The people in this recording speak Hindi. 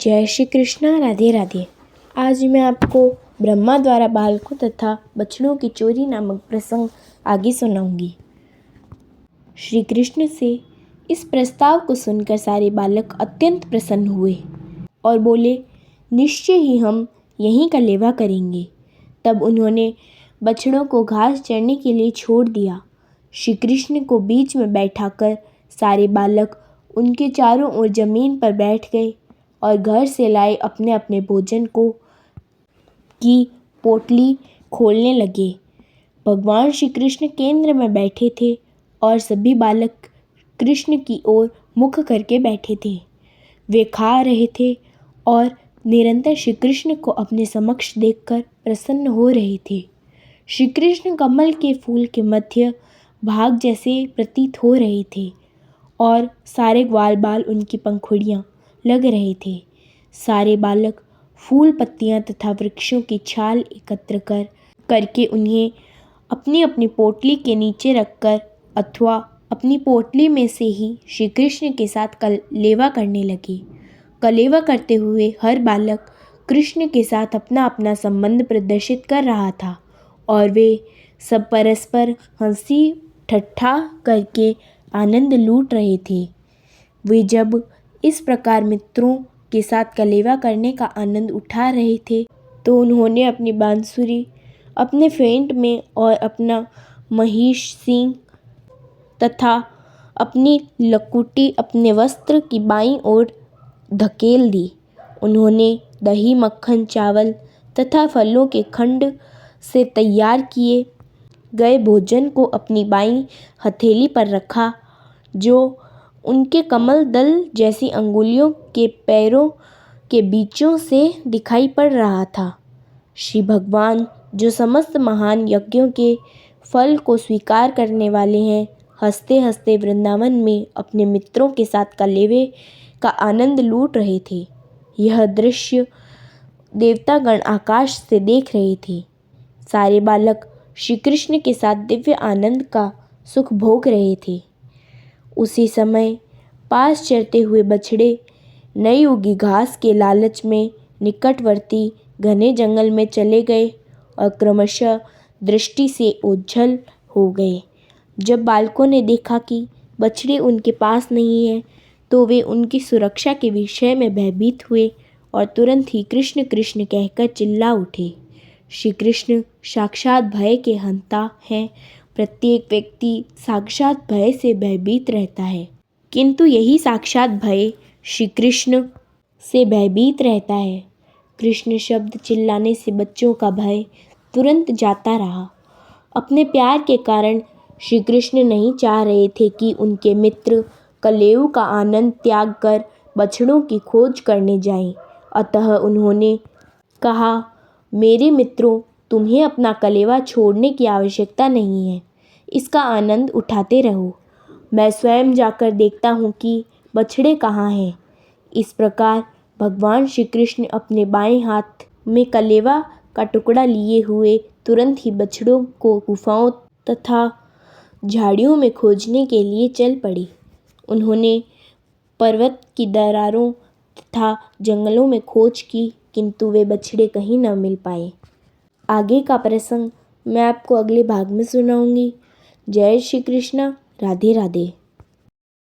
जय श्री कृष्णा। राधे राधे। आज मैं आपको ब्रह्मा द्वारा बालकों तथा बछड़ों की चोरी नामक प्रसंग आगे सुनाऊंगी। श्री कृष्ण से इस प्रस्ताव को सुनकर सारे बालक अत्यंत प्रसन्न हुए और बोले, निश्चय ही हम यहीं का लेवा करेंगे। तब उन्होंने बछड़ों को घास चरने के लिए छोड़ दिया। श्री कृष्ण को बीच में बैठाकर सारे बालक उनके चारों ओर जमीन पर बैठ गए और घर से लाए अपने अपने भोजन की पोटली खोलने लगे। भगवान श्री कृष्ण केंद्र में बैठे थे और सभी बालक कृष्ण की ओर मुख करके बैठे थे। वे खा रहे थे और निरंतर श्री कृष्ण को अपने समक्ष देखकर प्रसन्न हो रहे थे। श्री कृष्ण कमल के फूल के मध्य भाग जैसे प्रतीत हो रहे थे और सारे ग्वाल बाल उनकी पंखुड़ियाँ लग रहे थे। सारे बालक फूल पत्तियाँ तथा वृक्षों की छाल एकत्र करके उन्हें अपनी अपनी पोटली के नीचे रखकर अथवा अपनी पोटली में से ही श्री कृष्ण के साथ कलेवा करने लगे। कलेवा करते हुए हर बालक कृष्ण के साथ अपना अपना संबंध प्रदर्शित कर रहा था और वे सब परस्पर हंसी ठट्ठा करके आनंद लूट रहे थे। वे जब इस प्रकार मित्रों के साथ कलेवा करने का आनंद उठा रहे थे तो उन्होंने अपनी बांसुरी अपने फेंट में और अपना महिष सींग तथा अपनी लकुटी अपने वस्त्र की बाईं ओर धकेल दी। उन्होंने दही मक्खन चावल तथा फलों के खंड से तैयार किए गए भोजन को अपनी बाईं हथेली पर रखा, जो उनके कमल दल जैसी अंगुलियों के पैरों के बीचों से दिखाई पड़ रहा था। श्री भगवान, जो समस्त महान यज्ञों के फल को स्वीकार करने वाले हैं, हंसते हंसते वृंदावन में अपने मित्रों के साथ कलेवे का आनंद लूट रहे थे। यह दृश्य देवतागण आकाश से देख रहे थे। सारे बालक श्री कृष्ण के साथ दिव्य आनंद का सुख भोग रहे थे। उसी समय पास चरते हुए बछड़े नई उगी घास के लालच में निकटवर्ती घने जंगल में चले गए और क्रमशः दृष्टि से ओझल हो गए। जब बालकों ने देखा कि बछड़े उनके पास नहीं है तो वे उनकी सुरक्षा के विषय में भयभीत हुए और तुरंत ही कृष्ण कृष्ण कहकर चिल्ला उठे। श्री कृष्ण साक्षात भय के हंता हैं। प्रत्येक व्यक्ति साक्षात भय से भयभीत रहता है, किंतु यही साक्षात भय श्री कृष्ण से भयभीत रहता है। कृष्ण शब्द चिल्लाने से बच्चों का भय तुरंत जाता रहा। अपने प्यार के कारण श्री कृष्ण नहीं चाह रहे थे कि उनके मित्र कलेव का आनंद त्याग कर बछड़ों की खोज करने जाएं। अतः उन्होंने कहा, मेरे मित्रों, तुम्हें अपना कलेवा छोड़ने की आवश्यकता नहीं है। इसका आनंद उठाते रहो। मैं स्वयं जाकर देखता हूँ कि बछड़े कहाँ हैं। इस प्रकार भगवान श्री कृष्ण अपने बाएं हाथ में कलेवा का टुकड़ा लिए हुए तुरंत ही बछड़ों को गुफाओं तथा झाड़ियों में खोजने के लिए चल पड़े। उन्होंने पर्वत की दरारों तथा जंगलों में खोज की, किंतु वे बछड़े कहीं न मिल पाए। आगे का प्रसंग मैं आपको अगले भाग में सुनाऊंगी। जय श्री कृष्ण। राधे राधे।